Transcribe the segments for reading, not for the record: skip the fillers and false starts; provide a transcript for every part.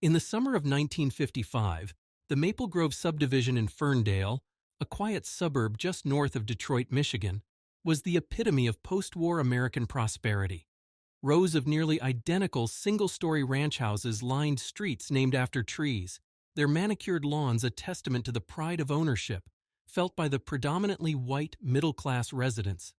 In the summer of 1955, the Maple Grove subdivision in Ferndale, a quiet suburb just north of Detroit, Michigan, was the epitome of post-war American prosperity. Rows of nearly identical single-story ranch houses lined streets named after trees, their manicured lawns a testament to the pride of ownership felt by the predominantly white middle-class residents.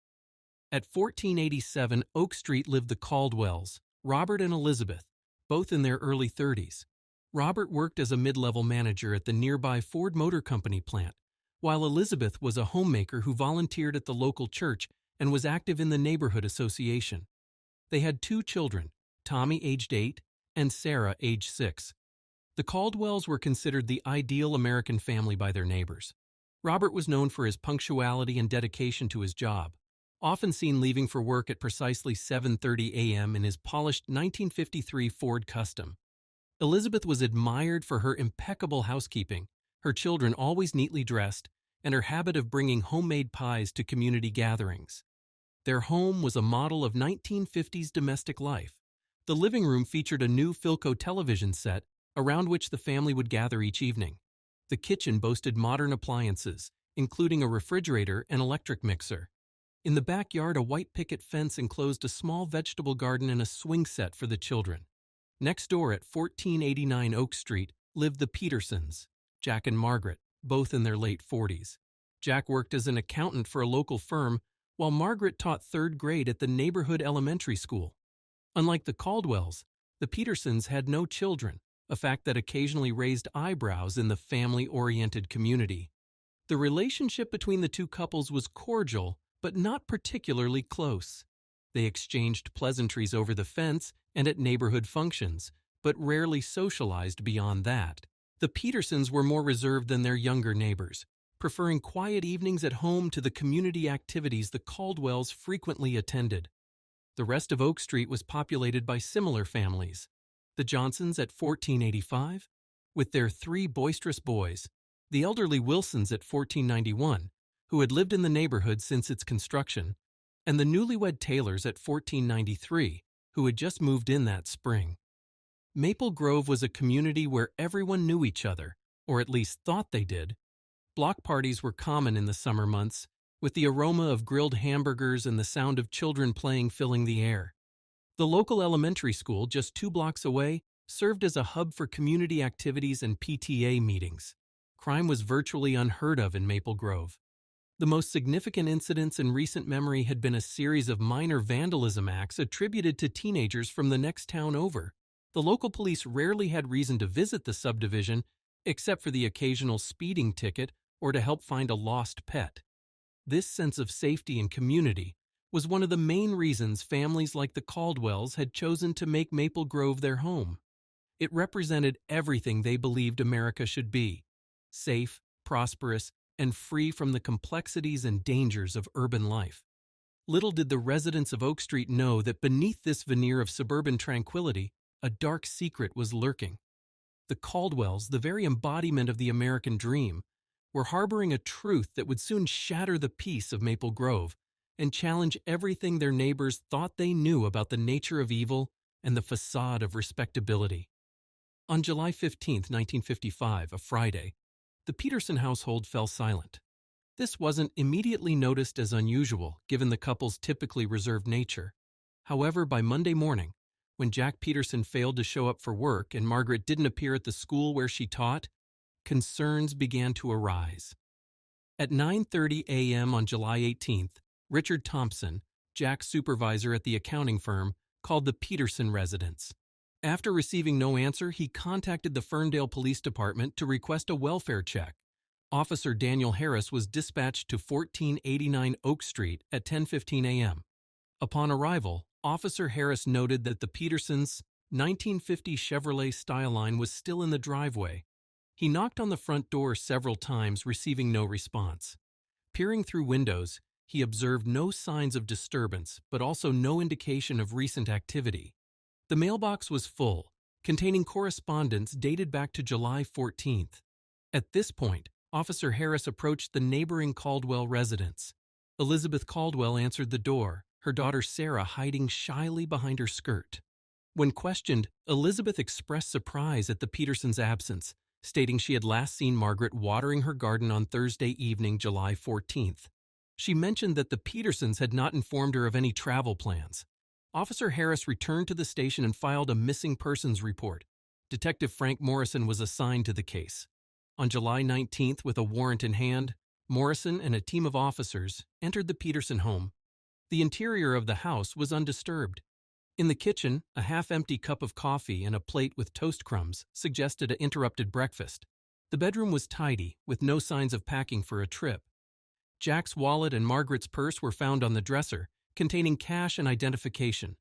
At 1487 Oak Street lived the Caldwells, Robert and Elizabeth, both in their early 30s. Robert worked as a mid-level manager at the nearby Ford Motor Company plant, while Elizabeth was a homemaker who volunteered at the local church and was active in the neighborhood association. They had 2 children, Tommy aged 8 and Sarah aged 6. The Caldwells were considered the ideal American family by their neighbors. Robert was known for his punctuality and dedication to his job, often seen leaving for work at precisely 7:30 a.m. in his polished 1953 Ford Custom. Elizabeth was admired for her impeccable housekeeping, her children always neatly dressed, and her habit of bringing homemade pies to community gatherings. Their home was a model of 1950s domestic life. The living room featured a new Philco television set around which the family would gather each evening. The kitchen boasted modern appliances, including a refrigerator and electric mixer. In the backyard, a white picket fence enclosed a small vegetable garden and a swing set for the children. Next door at 1489 Oak Street lived the Petersons, Jack and Margaret, both in their late 40s. Jack worked as an accountant for a local firm, while Margaret taught 3rd grade at the neighborhood elementary school. Unlike the Caldwells, the Petersons had no children, a fact that occasionally raised eyebrows in the family-oriented community. The relationship between the 2 couples was cordial, but not particularly close. They exchanged pleasantries over the fence and at neighborhood functions, but rarely socialized beyond that. The Petersons were more reserved than their younger neighbors, preferring quiet evenings at home to the community activities the Caldwells frequently attended. The rest of Oak Street was populated by similar families. The Johnsons at 1485, with their 3 boisterous boys, the elderly Wilsons at 1491, who had lived in the neighborhood since its construction, and the newlywed Taylors at 1493, who had just moved in that spring. Maple Grove was a community where everyone knew each other, or at least thought they did. Block parties were common in the summer months, with the aroma of grilled hamburgers and the sound of children playing filling the air. The local elementary school, just 2 blocks away, served as a hub for community activities and PTA meetings. Crime was virtually unheard of in Maple Grove. The most significant incidents in recent memory had been a series of minor vandalism acts attributed to teenagers from the next town over. The local police rarely had reason to visit the subdivision, except for the occasional speeding ticket or to help find a lost pet. This sense of safety and community was one of the main reasons families like the Caldwells had chosen to make Maple Grove their home. It represented everything they believed America should be: safe, prosperous, and free from the complexities and dangers of urban life. Little did the residents of Oak Street know that beneath this veneer of suburban tranquility, a dark secret was lurking. The Caldwells, the very embodiment of the American dream, were harboring a truth that would soon shatter the peace of Maple Grove and challenge everything their neighbors thought they knew about the nature of evil and the facade of respectability. On July 15, 1955, a Friday, the Peterson household fell silent. This wasn't immediately noticed as unusual, given the couple's typically reserved nature. However, by Monday morning, when Jack Peterson failed to show up for work and Margaret didn't appear at the school where she taught, concerns began to arise. At 9:30 a.m. on July 18th, Richard Thompson, Jack's supervisor at the accounting firm, called the Peterson residence. After receiving no answer, he contacted the Ferndale Police Department to request a welfare check. Officer Daniel Harris was dispatched to 1489 Oak Street at 10:15 a.m. Upon arrival, Officer Harris noted that the Petersons' 1950 Chevrolet Styline was still in the driveway. He knocked on the front door several times, receiving no response. Peering through windows, he observed no signs of disturbance, but also no indication of recent activity. The mailbox was full, containing correspondence dated back to July 14th. At this point, Officer Harris approached the neighboring Caldwell residence. Elizabeth Caldwell answered the door, her daughter Sarah hiding shyly behind her skirt. When questioned, Elizabeth expressed surprise at the Petersons' absence, stating she had last seen Margaret watering her garden on Thursday evening, July 14th. She mentioned that the Petersons had not informed her of any travel plans. Officer Harris returned to the station and filed a missing persons report. Detective Frank Morrison was assigned to the case. On July 19th, with a warrant in hand, Morrison and a team of officers entered the Peterson home. The interior of the house was undisturbed. In the kitchen, a half-empty cup of coffee and a plate with toast crumbs suggested an interrupted breakfast. The bedroom was tidy, with no signs of packing for a trip. Jack's wallet and Margaret's purse were found on the dresser, containing cash and identification.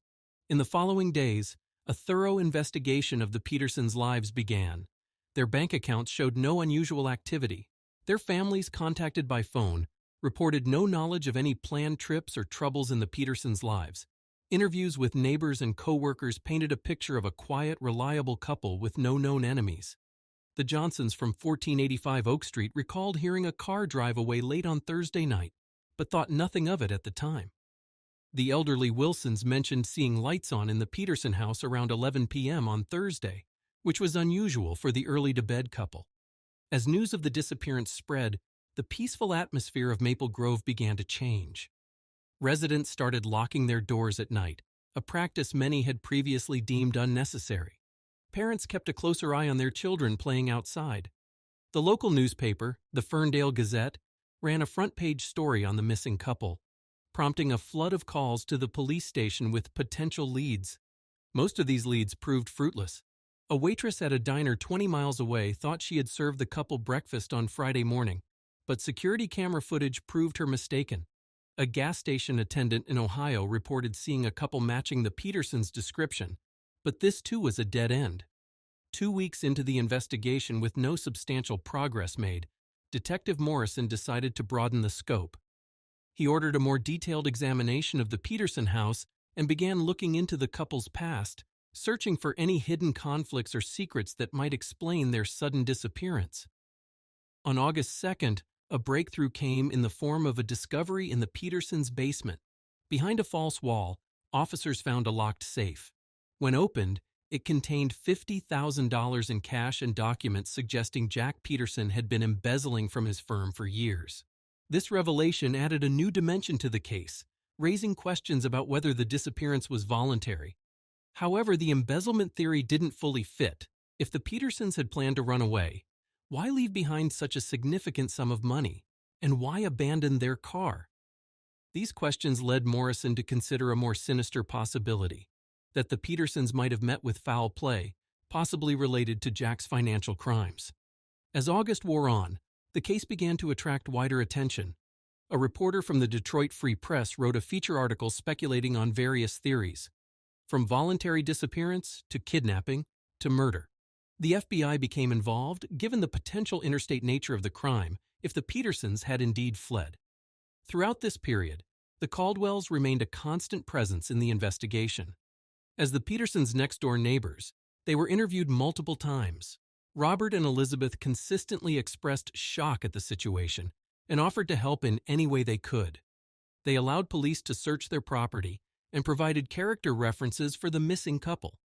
In the following days, a thorough investigation of the Petersons' lives began. Their bank accounts showed no unusual activity. Their families, contacted by phone, reported no knowledge of any planned trips or troubles in the Petersons' lives. Interviews with neighbors and co-workers painted a picture of a quiet, reliable couple with no known enemies. The Johnsons from 1485 Oak Street recalled hearing a car drive away late on Thursday night, but thought nothing of it at the time. The elderly Wilsons mentioned seeing lights on in the Peterson house around 11 p.m. on Thursday, which was unusual for the early-to-bed couple. As news of the disappearance spread, the peaceful atmosphere of Maple Grove began to change. Residents started locking their doors at night, a practice many had previously deemed unnecessary. Parents kept a closer eye on their children playing outside. The local newspaper, the Ferndale Gazette, ran a front-page story on the missing couple, prompting a flood of calls to the police station with potential leads. Most of these leads proved fruitless. A waitress at a diner 20 miles away thought she had served the couple breakfast on Friday morning, but security camera footage proved her mistaken. A gas station attendant in Ohio reported seeing a couple matching the Petersons' description, but this too was a dead end. 2 weeks into the investigation with no substantial progress made, Detective Morrison decided to broaden the scope. He ordered a more detailed examination of the Peterson house and began looking into the couple's past, searching for any hidden conflicts or secrets that might explain their sudden disappearance. On August 2nd, a breakthrough came in the form of a discovery in the Petersons' basement. Behind a false wall, officers found a locked safe. When opened, it contained $50,000 in cash and documents suggesting Jack Peterson had been embezzling from his firm for years. This revelation added a new dimension to the case, raising questions about whether the disappearance was voluntary. However, the embezzlement theory didn't fully fit. If the Petersons had planned to run away, why leave behind such a significant sum of money? And why abandon their car? These questions led Morrison to consider a more sinister possibility, that the Petersons might have met with foul play, possibly related to Jack's financial crimes. As August wore on, the case began to attract wider attention. A reporter from the Detroit Free Press wrote a feature article speculating on various theories, from voluntary disappearance to kidnapping to murder. The FBI became involved, given the potential interstate nature of the crime, if the Petersons had indeed fled. Throughout this period, the Caldwells remained a constant presence in the investigation. As the Petersons' next-door neighbors, they were interviewed multiple times. Robert and Elizabeth consistently expressed shock at the situation and offered to help in any way they could. They allowed police to search their property and provided character references for the missing couple.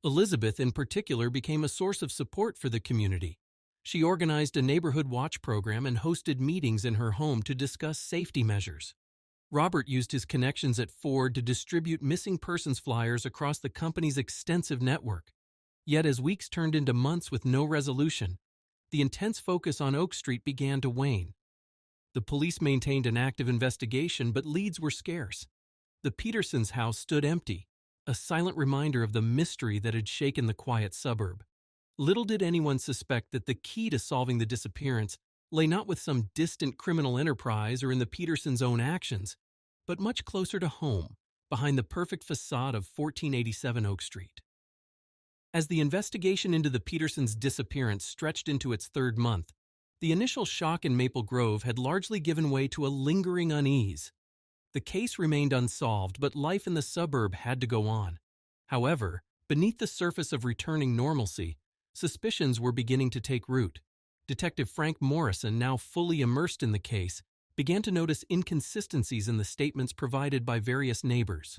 Elizabeth, in particular, became a source of support for the community. She organized a neighborhood watch program and hosted meetings in her home to discuss safety measures. Robert used his connections at Ford to distribute missing persons flyers across the company's extensive network. Yet as weeks turned into months with no resolution, the intense focus on Oak Street began to wane. The police maintained an active investigation, but leads were scarce. The Petersons' house stood empty, a silent reminder of the mystery that had shaken the quiet suburb. Little did anyone suspect that the key to solving the disappearance lay not with some distant criminal enterprise or in the Petersons' own actions, but much closer to home, behind the perfect facade of 1487 Oak Street. As the investigation into the Petersons' disappearance stretched into its third month, the initial shock in Maple Grove had largely given way to a lingering unease. The case remained unsolved, but life in the suburb had to go on. However, beneath the surface of returning normalcy, suspicions were beginning to take root. Detective Frank Morrison, now fully immersed in the case, began to notice inconsistencies in the statements provided by various neighbors.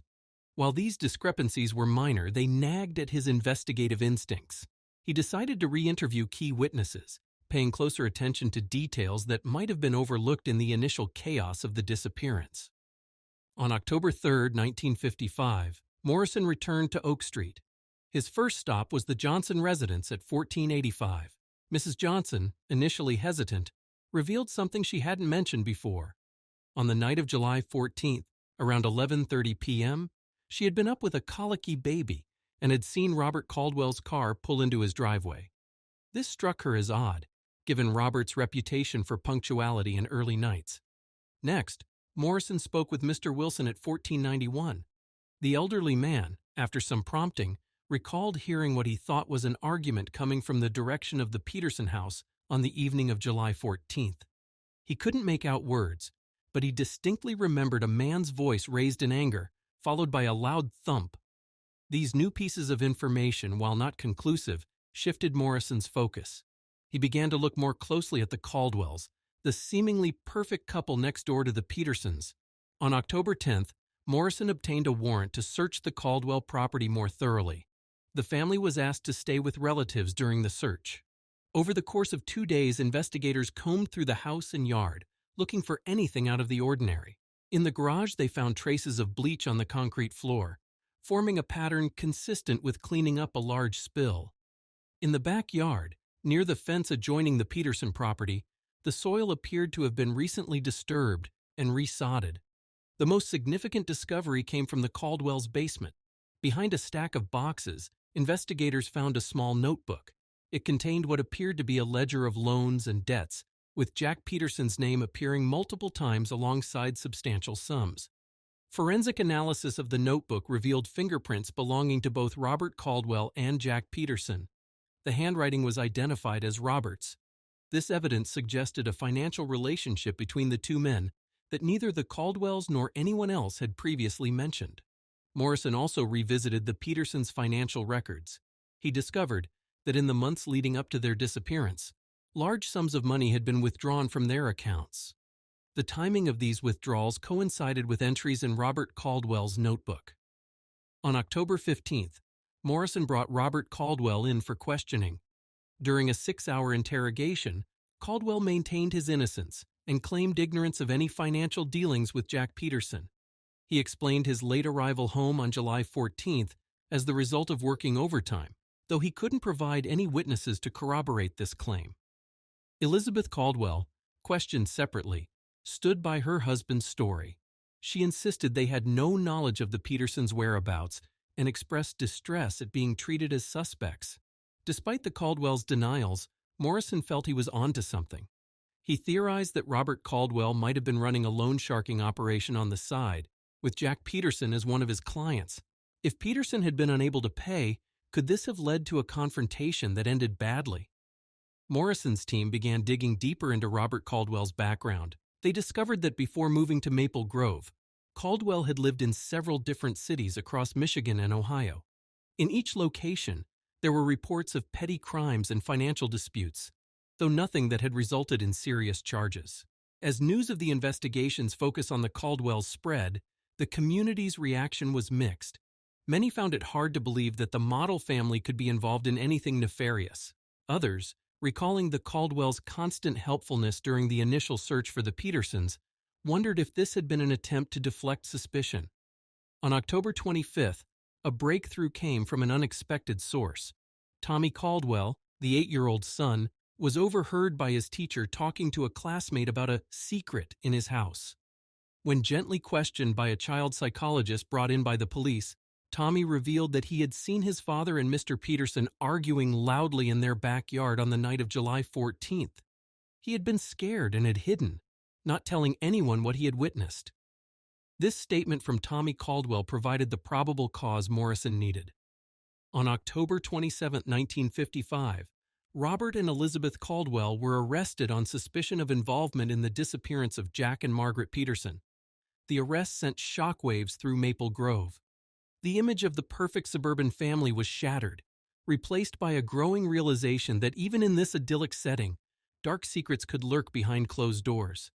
While these discrepancies were minor, they nagged at his investigative instincts. He decided to re-interview key witnesses, paying closer attention to details that might have been overlooked in the initial chaos of the disappearance. On October 3, 1955, Morrison returned to Oak Street. His first stop was the Johnson residence at 1485. Mrs. Johnson, initially hesitant, revealed something she hadn't mentioned before. On the night of July 14th, around 11:30 p.m., she had been up with a colicky baby and had seen Robert Caldwell's car pull into his driveway. This struck her as odd, given Robert's reputation for punctuality and early nights. Next, Morrison spoke with Mr. Wilson at 1491. The elderly man, after some prompting, recalled hearing what he thought was an argument coming from the direction of the Peterson house on the evening of July 14th. He couldn't make out words, but he distinctly remembered a man's voice raised in anger, followed by a loud thump. These new pieces of information, while not conclusive, shifted Morrison's focus. He began to look more closely at the Caldwells, the seemingly perfect couple next door to the Petersons. On October 10th, Morrison obtained a warrant to search the Caldwell property more thoroughly. The family was asked to stay with relatives during the search. Over the course of 2 days, investigators combed through the house and yard, looking for anything out of the ordinary. In the garage, they found traces of bleach on the concrete floor, forming a pattern consistent with cleaning up a large spill. In the backyard, near the fence adjoining the Peterson property, the soil appeared to have been recently disturbed and resodded. The most significant discovery came from the Caldwell's basement. Behind a stack of boxes, investigators found a small notebook. It contained what appeared to be a ledger of loans and debts, with Jack Peterson's name appearing multiple times alongside substantial sums. Forensic analysis of the notebook revealed fingerprints belonging to both Robert Caldwell and Jack Peterson. The handwriting was identified as Robert's. This evidence suggested a financial relationship between the two men that neither the Caldwells nor anyone else had previously mentioned. Morrison also revisited the Petersons' financial records. He discovered that in the months leading up to their disappearance, large sums of money had been withdrawn from their accounts. The timing of these withdrawals coincided with entries in Robert Caldwell's notebook. On October 15th, Morrison brought Robert Caldwell in for questioning. During a 6-hour interrogation, Caldwell maintained his innocence and claimed ignorance of any financial dealings with Jack Peterson. He explained his late arrival home on July 14th as the result of working overtime, though he couldn't provide any witnesses to corroborate this claim. Elizabeth Caldwell, questioned separately, stood by her husband's story. She insisted they had no knowledge of the Petersons' whereabouts and expressed distress at being treated as suspects. Despite the Caldwells' denials, Morrison felt he was onto something. He theorized that Robert Caldwell might have been running a loan sharking operation on the side, with Jack Peterson as one of his clients. If Peterson had been unable to pay, could this have led to a confrontation that ended badly? Morrison's team began digging deeper into Robert Caldwell's background. They discovered that before moving to Maple Grove, Caldwell had lived in several different cities across Michigan and Ohio. In each location, there were reports of petty crimes and financial disputes, though nothing that had resulted in serious charges. As news of the investigation's focus on the Caldwells spread, the community's reaction was mixed. Many found it hard to believe that the Model family could be involved in anything nefarious. Others, recalling the Caldwells' constant helpfulness during the initial search for the Petersons, wondered if this had been an attempt to deflect suspicion. On October 25th, a breakthrough came from an unexpected source. Tommy Caldwell, the 8-year-old son, was overheard by his teacher talking to a classmate about a secret in his house. When gently questioned by a child psychologist brought in by the police, Tommy revealed that he had seen his father and Mr. Peterson arguing loudly in their backyard on the night of July 14th. He had been scared and had hidden, not telling anyone what he had witnessed. This statement from Tommy Caldwell provided the probable cause Morrison needed. On October 27, 1955, Robert and Elizabeth Caldwell were arrested on suspicion of involvement in the disappearance of Jack and Margaret Peterson. The arrest sent shockwaves through Maple Grove. The image of the perfect suburban family was shattered, replaced by a growing realization that even in this idyllic setting, dark secrets could lurk behind closed doors.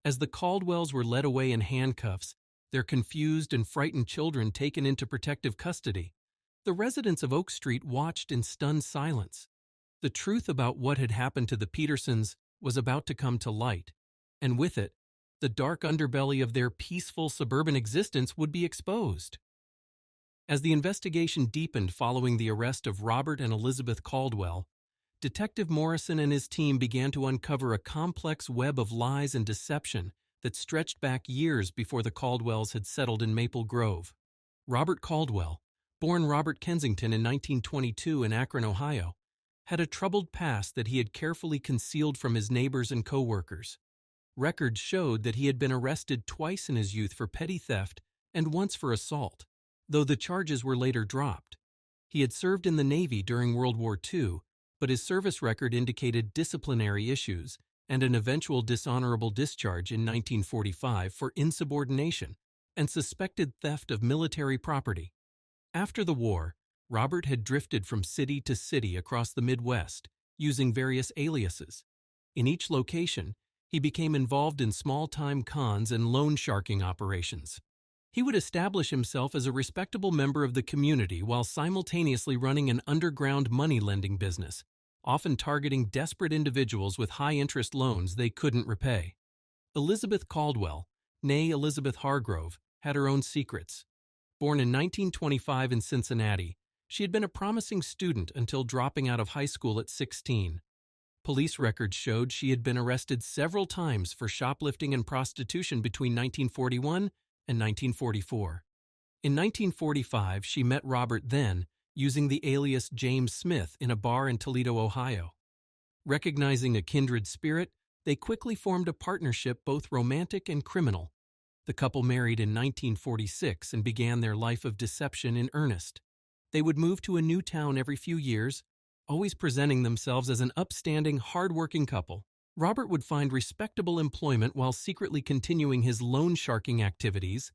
As the Caldwells were led away in handcuffs, their confused and frightened children taken into protective custody. The residents of Oak Street watched in stunned silence. The truth about what had happened to the Petersons was about to come to light, and with it, the dark underbelly of their peaceful suburban existence would be exposed. As the investigation deepened following the arrest of Robert and Elizabeth Caldwell, Detective Morrison and his team began to uncover a complex web of lies and deception that stretched back years before the Caldwells had settled in Maple Grove. Robert Caldwell, born Robert Kensington in 1922 in Akron, Ohio, had a troubled past that he had carefully concealed from his neighbors and co-workers. Records showed that he had been arrested twice in his youth for petty theft and once for assault, though the charges were later dropped. He had served in the Navy during World War II, but his service record indicated disciplinary issues and an eventual dishonorable discharge in 1945 for insubordination and suspected theft of military property. After the war, Robert had drifted from city to city across the Midwest, using various aliases. In each location, he became involved in small-time cons and loan sharking operations. He would establish himself as a respectable member of the community while simultaneously running an underground money-lending business, often targeting desperate individuals with high-interest loans they couldn't repay. Elizabeth Caldwell, née Elizabeth Hargrove, had her own secrets. Born in 1925 in Cincinnati, she had been a promising student until dropping out of high school at 16. Police records showed she had been arrested several times for shoplifting and prostitution between 1941 and 1944. In 1945, she met Robert then, using the alias James Smith in a bar in Toledo, Ohio. Recognizing a kindred spirit, they quickly formed a partnership both romantic and criminal. The couple married in 1946 and began their life of deception in earnest. They would move to a new town every few years, always presenting themselves as an upstanding, hard-working couple. Robert would find respectable employment while secretly continuing his loan sharking activities,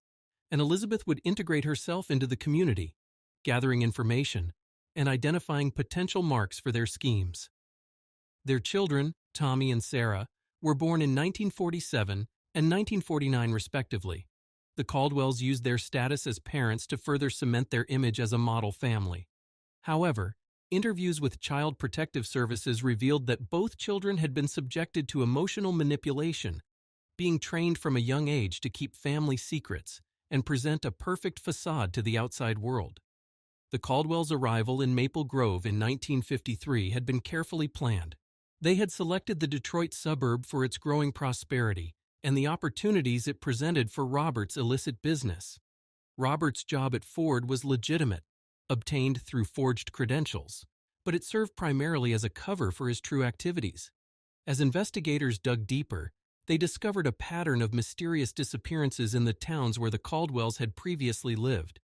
and Elizabeth would integrate herself into the community, gathering information and identifying potential marks for their schemes. Their children, Tommy and Sarah, were born in 1947 and 1949 respectively. The Caldwells used their status as parents to further cement their image as a model family. However, interviews with Child Protective Services revealed that both children had been subjected to emotional manipulation, being trained from a young age to keep family secrets and present a perfect facade to the outside world. The Caldwells' arrival in Maple Grove in 1953 had been carefully planned. They had selected the Detroit suburb for its growing prosperity and the opportunities it presented for Robert's illicit business. Robert's job at Ford was legitimate, obtained through forged credentials, but it served primarily as a cover for his true activities. As investigators dug deeper, they discovered a pattern of mysterious disappearances in the towns where the Caldwells had previously lived.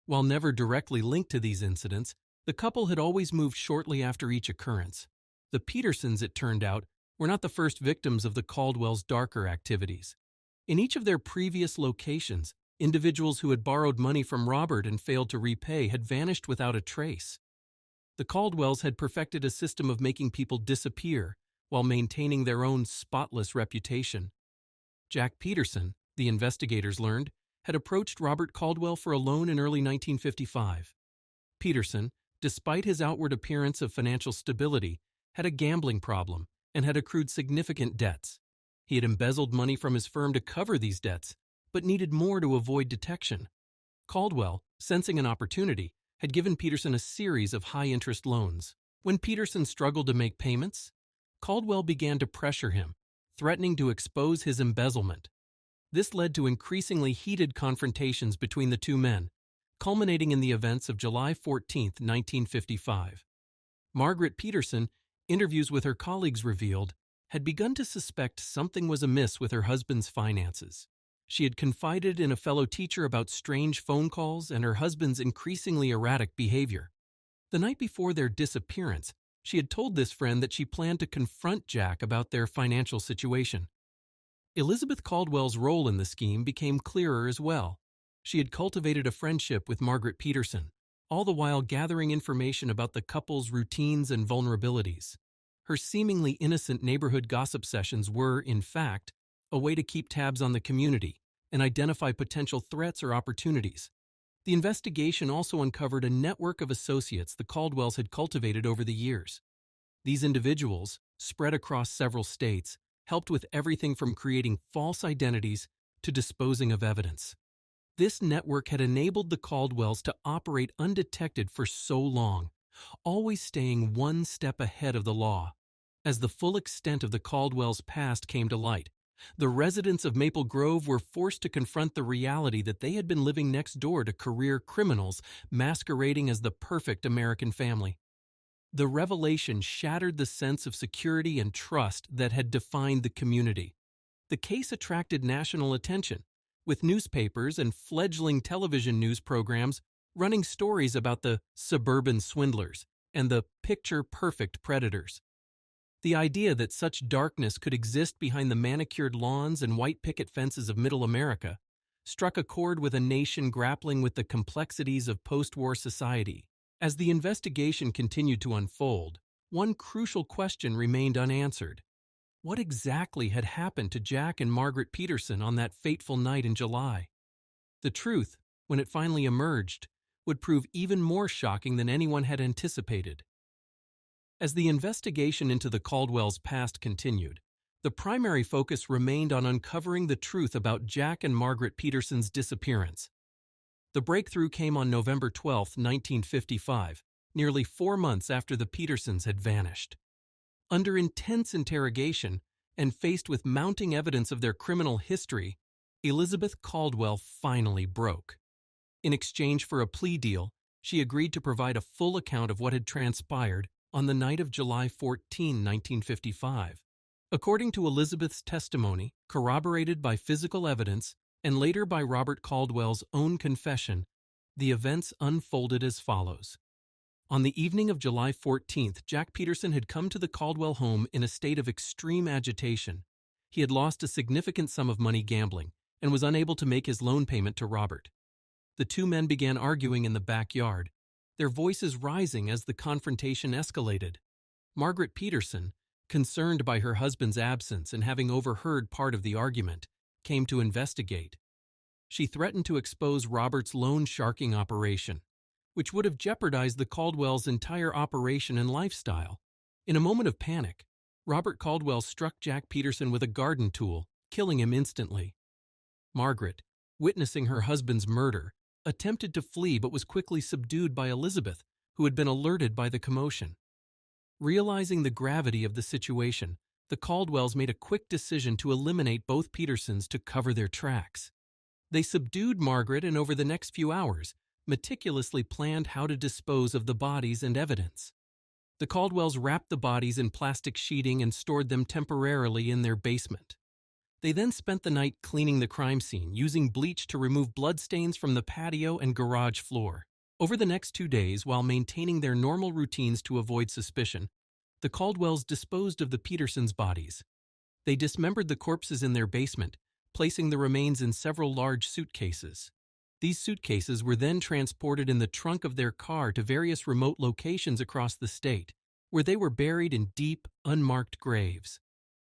While never directly linked to these incidents, the couple had always moved shortly after each occurrence. The Petersons, it turned out, were not the first victims of the Caldwells' darker activities. In each of their previous locations, individuals who had borrowed money from Robert and failed to repay had vanished without a trace. The Caldwells had perfected a system of making people disappear while maintaining their own spotless reputation. Jack Peterson, the investigators learned, had approached Robert Caldwell for a loan in early 1955. Peterson, despite his outward appearance of financial stability, had a gambling problem and had accrued significant debts. He had embezzled money from his firm to cover these debts, but needed more to avoid detection. Caldwell, sensing an opportunity, had given Peterson a series of high-interest loans. When Peterson struggled to make payments, Caldwell began to pressure him, threatening to expose his embezzlement. This led to increasingly heated confrontations between the two men, culminating in the events of July 14, 1955. Margaret Peterson, interviews with her colleagues revealed, had begun to suspect something was amiss with her husband's finances. She had confided in a fellow teacher about strange phone calls and her husband's increasingly erratic behavior. The night before their disappearance, she had told this friend that she planned to confront Jack about their financial situation. Elizabeth Caldwell's role in the scheme became clearer as well. She had cultivated a friendship with Margaret Peterson, all the while gathering information about the couple's routines and vulnerabilities. Her seemingly innocent neighborhood gossip sessions were, in fact, a way to keep tabs on the community and identify potential threats or opportunities. The investigation also uncovered a network of associates the Caldwells had cultivated over the years. These individuals, spread across several states, helped with everything from creating false identities to disposing of evidence. This network had enabled the Caldwells to operate undetected for so long, always staying one step ahead of the law. As the full extent of the Caldwells' past came to light, the residents of Maple Grove were forced to confront the reality that they had been living next door to career criminals masquerading as the perfect American family. The revelation shattered the sense of security and trust that had defined the community. The case attracted national attention, with newspapers and fledgling television news programs running stories about the suburban swindlers and the picture-perfect predators. The idea that such darkness could exist behind the manicured lawns and white picket fences of Middle America struck a chord with a nation grappling with the complexities of post-war society. As the investigation continued to unfold, one crucial question remained unanswered. What exactly had happened to Jack and Margaret Peterson on that fateful night in July? The truth, when it finally emerged, would prove even more shocking than anyone had anticipated. As the investigation into the Caldwells' past continued, the primary focus remained on uncovering the truth about Jack and Margaret Peterson's disappearance. The breakthrough came on November 12, 1955, nearly 4 months after the Petersons had vanished. Under intense interrogation and faced with mounting evidence of their criminal history, Elizabeth Caldwell finally broke. In exchange for a plea deal, she agreed to provide a full account of what had transpired on the night of July 14, 1955. According to Elizabeth's testimony, corroborated by physical evidence and later by Robert Caldwell's own confession, the events unfolded as follows. On the evening of July 14th, Jack Peterson had come to the Caldwell home in a state of extreme agitation. He had lost a significant sum of money gambling and was unable to make his loan payment to Robert. The two men began arguing in the backyard, their voices rising as the confrontation escalated. Margaret Peterson, concerned by her husband's absence and having overheard part of the argument, came to investigate. She threatened to expose Robert's loan sharking operation, which would have jeopardized the Caldwells' entire operation and lifestyle. In a moment of panic, Robert Caldwell struck Jack Peterson with a garden tool, killing him instantly. Margaret, witnessing her husband's murder, attempted to flee but was quickly subdued by Elizabeth, who had been alerted by the commotion. Realizing the gravity of the situation, the Caldwells made a quick decision to eliminate both Petersons to cover their tracks. They subdued Margaret and over the next few hours, meticulously planned how to dispose of the bodies and evidence. The Caldwells wrapped the bodies in plastic sheeting and stored them temporarily in their basement. They then spent the night cleaning the crime scene, using bleach to remove bloodstains from the patio and garage floor. Over the next 2 days, while maintaining their normal routines to avoid suspicion, the Caldwells disposed of the Petersons' bodies. They dismembered the corpses in their basement, placing the remains in several large suitcases. These suitcases were then transported in the trunk of their car to various remote locations across the state, where they were buried in deep, unmarked graves.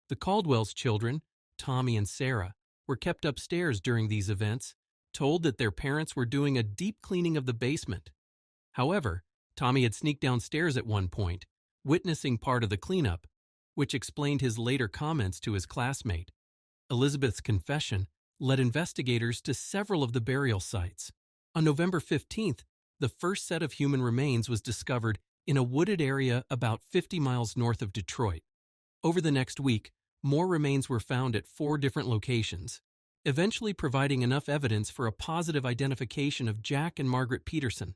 The Caldwells' children, Tommy and Sarah, were kept upstairs during these events, told that their parents were doing a deep cleaning of the basement. However, Tommy had sneaked downstairs at one point, witnessing part of the cleanup, which explained his later comments to his classmate. Elizabeth's confession led investigators to several of the burial sites. On November 15th, the first set of human remains was discovered in a wooded area about 50 miles north of Detroit. Over the next week, more remains were found at 4 different locations, eventually providing enough evidence for a positive identification of Jack and Margaret Peterson.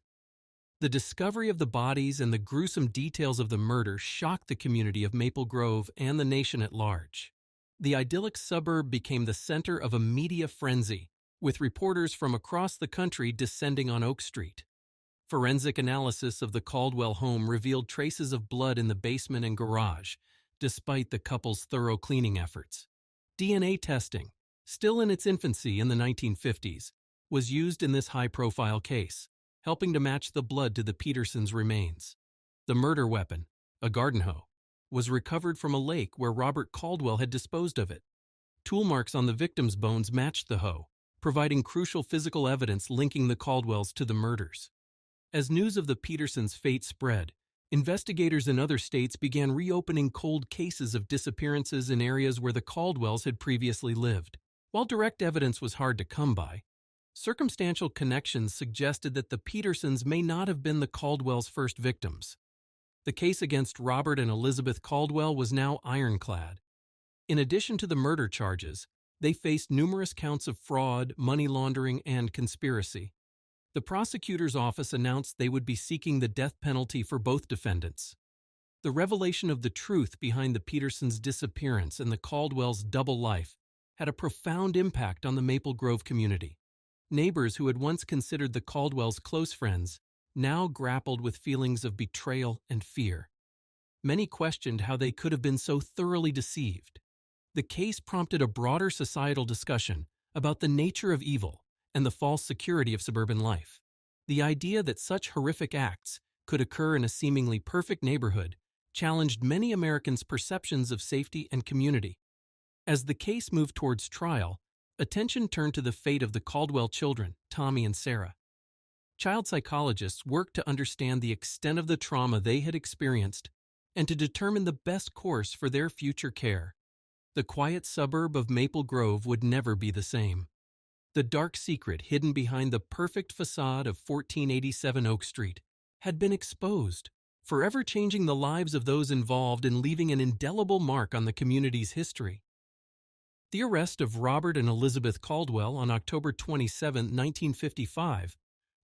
The discovery of the bodies and the gruesome details of the murder shocked the community of Maple Grove and the nation at large. The idyllic suburb became the center of a media frenzy, with reporters from across the country descending on Oak Street. Forensic analysis of the Caldwell home revealed traces of blood in the basement and garage, despite the couple's thorough cleaning efforts. DNA testing, still in its infancy in the 1950s, was used in this high-profile case, helping to match the blood to the Petersons' remains. The murder weapon, a garden hoe, was recovered from a lake where Robert Caldwell had disposed of it. Tool marks on the victim's bones matched the hoe, providing crucial physical evidence linking the Caldwells to the murders. As news of the Petersons' fate spread, investigators in other states began reopening cold cases of disappearances in areas where the Caldwells had previously lived. While direct evidence was hard to come by, circumstantial connections suggested that the Petersons may not have been the Caldwells' first victims. The case against Robert and Elizabeth Caldwell was now ironclad. In addition to the murder charges, they faced numerous counts of fraud, money laundering, and conspiracy. The prosecutor's office announced they would be seeking the death penalty for both defendants. The revelation of the truth behind the Petersons' disappearance and the Caldwells' double life had a profound impact on the Maple Grove community. Neighbors who had once considered the Caldwells close friends now grappled with feelings of betrayal and fear. Many questioned how they could have been so thoroughly deceived. The case prompted a broader societal discussion about the nature of evil and the false security of suburban life. The idea that such horrific acts could occur in a seemingly perfect neighborhood challenged many Americans' perceptions of safety and community. As the case moved towards trial, attention turned to the fate of the Caldwell children, Tommy and Sarah. Child psychologists worked to understand the extent of the trauma they had experienced and to determine the best course for their future care. The quiet suburb of Maple Grove would never be the same. The dark secret hidden behind the perfect facade of 1487 Oak Street had been exposed, forever changing the lives of those involved and leaving an indelible mark on the community's history. The arrest of Robert and Elizabeth Caldwell on October 27, 1955,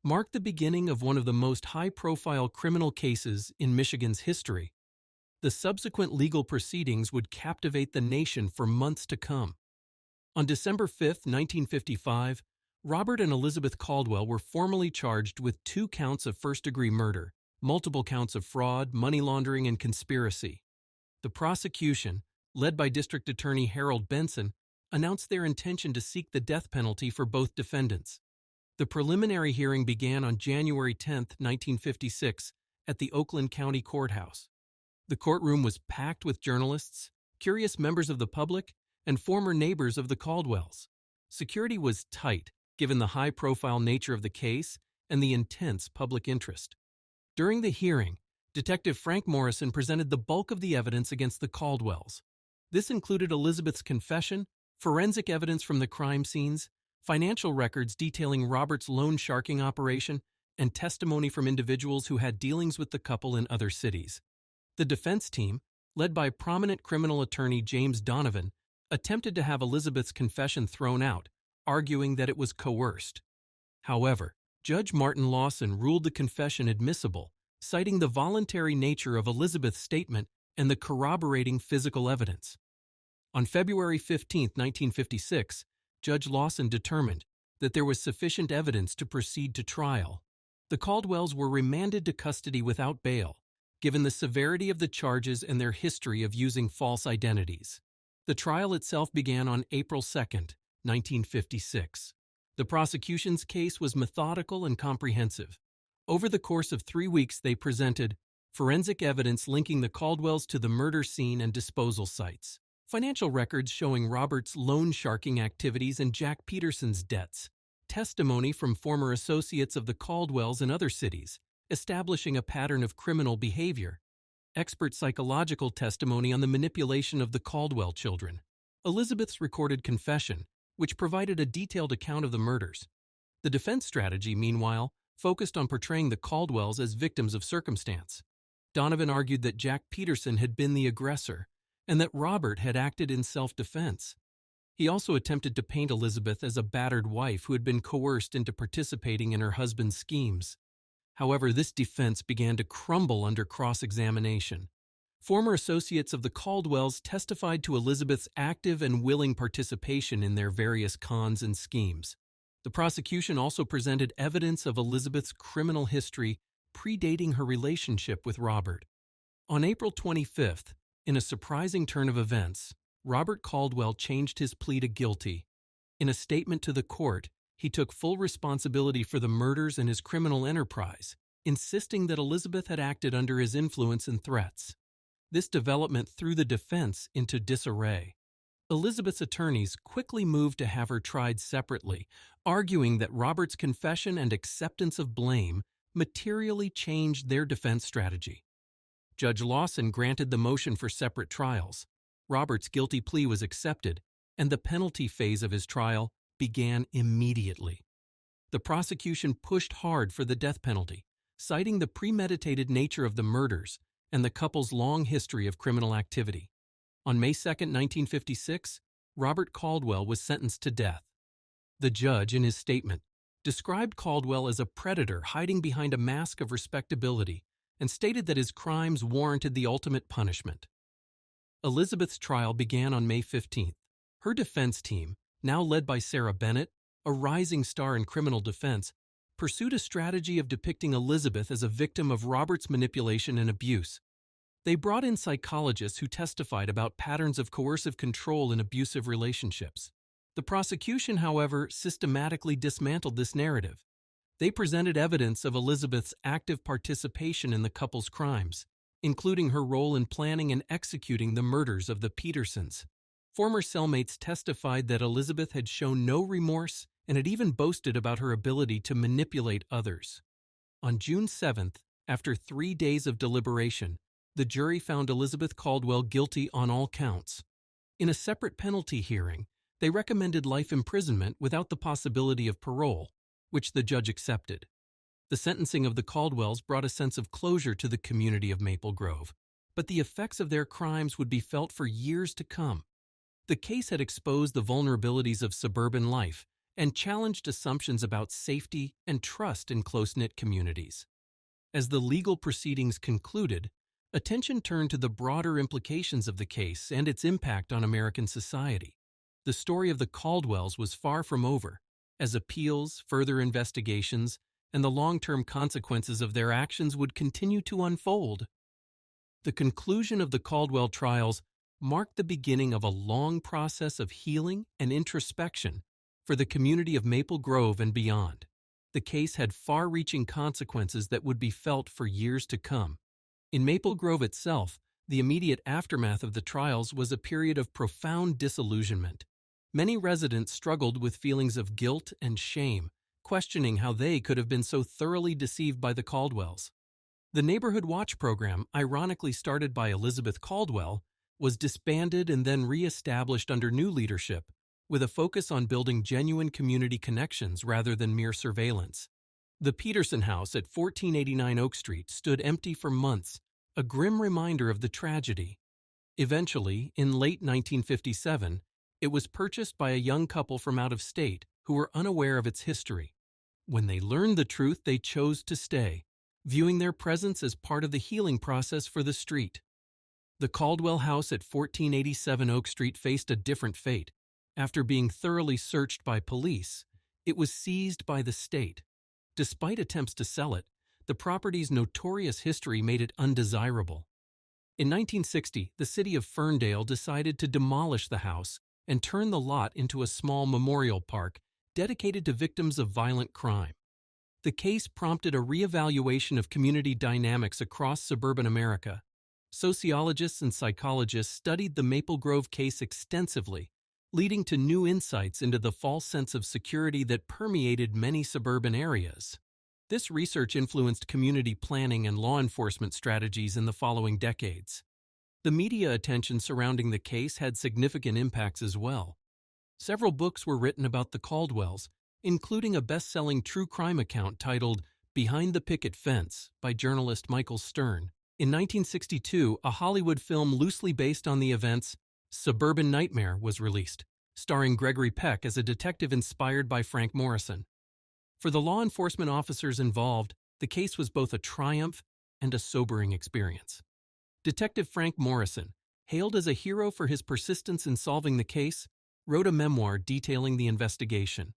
marked the beginning of one of the most high-profile criminal cases in Michigan's history. The subsequent legal proceedings would captivate the nation for months to come. On December 5, 1955, Robert and Elizabeth Caldwell were formally charged with 2 counts of first-degree murder, multiple counts of fraud, money laundering, and conspiracy. The prosecution, led by District Attorney Harold Benson, announced their intention to seek the death penalty for both defendants. The preliminary hearing began on January 10, 1956, at the Oakland County Courthouse. The courtroom was packed with journalists, curious members of the public, and former neighbors of the Caldwells. Security was tight, given the high-profile nature of the case and the intense public interest. During the hearing, Detective Frank Morrison presented the bulk of the evidence against the Caldwells. This included Elizabeth's confession, forensic evidence from the crime scenes, financial records detailing Robert's loan sharking operation, and testimony from individuals who had dealings with the couple in other cities. The defense team, led by prominent criminal attorney James Donovan, attempted to have Elizabeth's confession thrown out, arguing that it was coerced. However, Judge Martin Lawson ruled the confession admissible, citing the voluntary nature of Elizabeth's statement and the corroborating physical evidence. On February 15, 1956, Judge Lawson determined that there was sufficient evidence to proceed to trial. The Caldwells were remanded to custody without bail, given the severity of the charges and their history of using false identities. The trial itself began on April 2, 1956. The prosecution's case was methodical and comprehensive. Over the course of 3 weeks, they presented forensic evidence linking the Caldwells to the murder scene and disposal sites, financial records showing Robert's loan sharking activities and Jack Peterson's debts, testimony from former associates of the Caldwells in other cities, establishing a pattern of criminal behavior, expert psychological testimony on the manipulation of the Caldwell children, Elizabeth's recorded confession, which provided a detailed account of the murders. The defense strategy, meanwhile, focused on portraying the Caldwells as victims of circumstance. Donovan argued that Jack Peterson had been the aggressor, and that Robert had acted in self-defense. He also attempted to paint Elizabeth as a battered wife who had been coerced into participating in her husband's schemes. However, this defense began to crumble under cross-examination. Former associates of the Caldwells testified to Elizabeth's active and willing participation in their various cons and schemes. The prosecution also presented evidence of Elizabeth's criminal history predating her relationship with Robert. On April 25th, in a surprising turn of events, Robert Caldwell changed his plea to guilty. In a statement to the court, he took full responsibility for the murders and his criminal enterprise, insisting that Elizabeth had acted under his influence and threats. This development threw the defense into disarray. Elizabeth's attorneys quickly moved to have her tried separately, arguing that Robert's confession and acceptance of blame materially changed their defense strategy. Judge Lawson granted the motion for separate trials. Robert's guilty plea was accepted, and the penalty phase of his trial began immediately. The prosecution pushed hard for the death penalty, citing the premeditated nature of the murders and the couple's long history of criminal activity. On May 2, 1956, Robert Caldwell was sentenced to death. The judge, in his statement, described Caldwell as a predator hiding behind a mask of respectability and stated that his crimes warranted the ultimate punishment. Elizabeth's trial began on May 15th. Her defense team, now led by Sarah Bennett, a rising star in criminal defense, pursued a strategy of depicting Elizabeth as a victim of Robert's manipulation and abuse. They brought in psychologists who testified about patterns of coercive control in abusive relationships. The prosecution, however, systematically dismantled this narrative. They presented evidence of Elizabeth's active participation in the couple's crimes, including her role in planning and executing the murders of the Petersons. Former cellmates testified that Elizabeth had shown no remorse and had even boasted about her ability to manipulate others. On June 7th, after 3 days of deliberation, the jury found Elizabeth Caldwell guilty on all counts. In a separate penalty hearing, they recommended life imprisonment without the possibility of parole, which the judge accepted. The sentencing of the Caldwells brought a sense of closure to the community of Maple Grove, but the effects of their crimes would be felt for years to come. The case had exposed the vulnerabilities of suburban life and challenged assumptions about safety and trust in close-knit communities. As the legal proceedings concluded, attention turned to the broader implications of the case and its impact on American society. The story of the Caldwells was far from over, as appeals, further investigations, and the long-term consequences of their actions would continue to unfold. The conclusion of the Caldwell trials marked the beginning of a long process of healing and introspection for the community of Maple Grove and beyond. The case had far-reaching consequences that would be felt for years to come. In Maple Grove itself, the immediate aftermath of the trials was a period of profound disillusionment. Many residents struggled with feelings of guilt and shame, questioning how they could have been so thoroughly deceived by the Caldwells. The Neighborhood Watch program, ironically started by Elizabeth Caldwell, was disbanded and then re-established under new leadership, with a focus on building genuine community connections rather than mere surveillance. The Peterson house at 1489 Oak Street stood empty for months, a grim reminder of the tragedy. Eventually, in late 1957, it was purchased by a young couple from out of state who were unaware of its history. When they learned the truth, they chose to stay, viewing their presence as part of the healing process for the street. The Caldwell house at 1487 Oak Street faced a different fate. After being thoroughly searched by police, it was seized by the state. Despite attempts to sell it, the property's notorious history made it undesirable. In 1960, the city of Ferndale decided to demolish the house and turn the lot into a small memorial park dedicated to victims of violent crime. The case prompted a reevaluation of community dynamics across suburban America. Sociologists and psychologists studied the Maple Grove case extensively, leading to new insights into the false sense of security that permeated many suburban areas. This research influenced community planning and law enforcement strategies in the following decades. The media attention surrounding the case had significant impacts as well. Several books were written about the Caldwells, including a best-selling true crime account titled Behind the Picket Fence by journalist Michael Stern. In 1962, a Hollywood film loosely based on the events, Suburban Nightmare, was released, starring Gregory Peck as a detective inspired by Frank Morrison. For the law enforcement officers involved, the case was both a triumph and a sobering experience. Detective Frank Morrison, hailed as a hero for his persistence in solving the case, wrote a memoir detailing the investigation.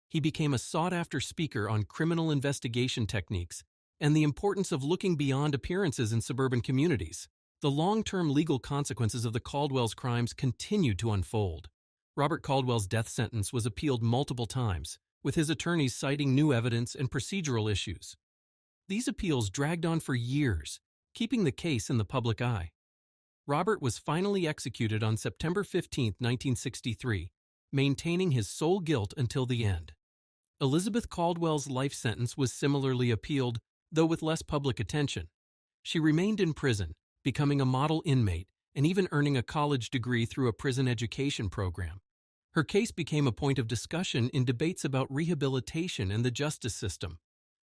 He became a sought-after speaker on criminal investigation techniques and the importance of looking beyond appearances in suburban communities. The long-term legal consequences of the Caldwells' crimes continued to unfold. Robert Caldwell's death sentence was appealed multiple times, with his attorneys citing new evidence and procedural issues. These appeals dragged on for years, keeping the case in the public eye. Robert was finally executed on September 15, 1963, maintaining his sole guilt until the end. Elizabeth Caldwell's life sentence was similarly appealed, though with less public attention. She remained in prison, becoming a model inmate and even earning a college degree through a prison education program. Her case became a point of discussion in debates about rehabilitation and the justice system.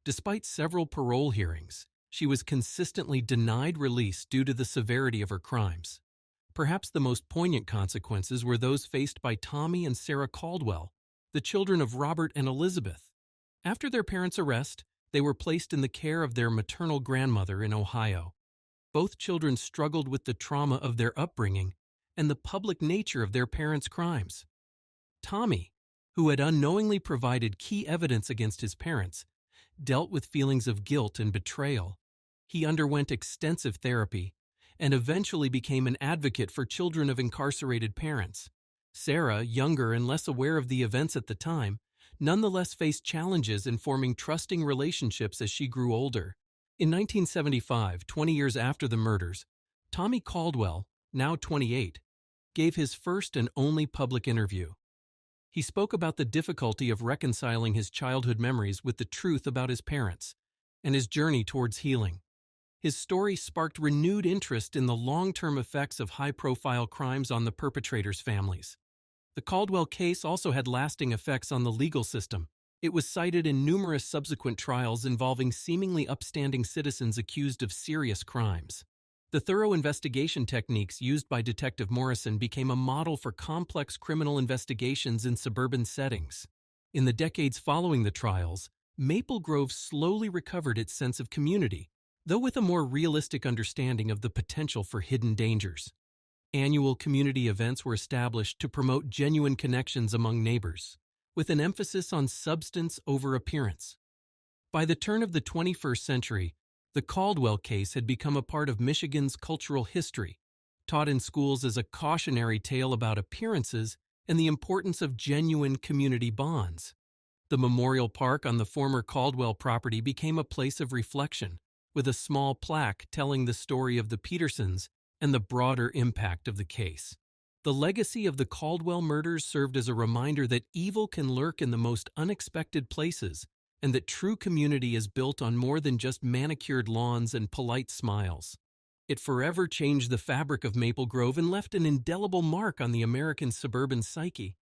Despite several parole hearings, she was consistently denied release due to the severity of her crimes. Perhaps the most poignant consequences were those faced by Tommy and Sarah Caldwell, the children of Robert and Elizabeth. After their parents' arrest, they were placed in the care of their maternal grandmother in Ohio. Both children struggled with the trauma of their upbringing and the public nature of their parents' crimes. Tommy, who had unknowingly provided key evidence against his parents, dealt with feelings of guilt and betrayal. He underwent extensive therapy and eventually became an advocate for children of incarcerated parents. Sarah, younger and less aware of the events at the time, nonetheless faced challenges in forming trusting relationships as she grew older. In 1975, 20 years after the murders, Tommy Caldwell, now 28, gave his first and only public interview. He spoke about the difficulty of reconciling his childhood memories with the truth about his parents and his journey towards healing. His story sparked renewed interest in the long-term effects of high-profile crimes on the perpetrators' families. The Caldwell case also had lasting effects on the legal system. It was cited in numerous subsequent trials involving seemingly upstanding citizens accused of serious crimes. The thorough investigation techniques used by Detective Morrison became a model for complex criminal investigations in suburban settings. In the decades following the trials, Maple Grove slowly recovered its sense of community, though with a more realistic understanding of the potential for hidden dangers. Annual community events were established to promote genuine connections among neighbors, with an emphasis on substance over appearance. By the turn of the 21st century, the Caldwell case had become a part of Michigan's cultural history, taught in schools as a cautionary tale about appearances and the importance of genuine community bonds. The memorial park on the former Caldwell property became a place of reflection, with a small plaque telling the story of the Petersons and the broader impact of the case. The legacy of the Caldwell murders served as a reminder that evil can lurk in the most unexpected places, and that true community is built on more than just manicured lawns and polite smiles. It forever changed the fabric of Maple Grove and left an indelible mark on the American suburban psyche.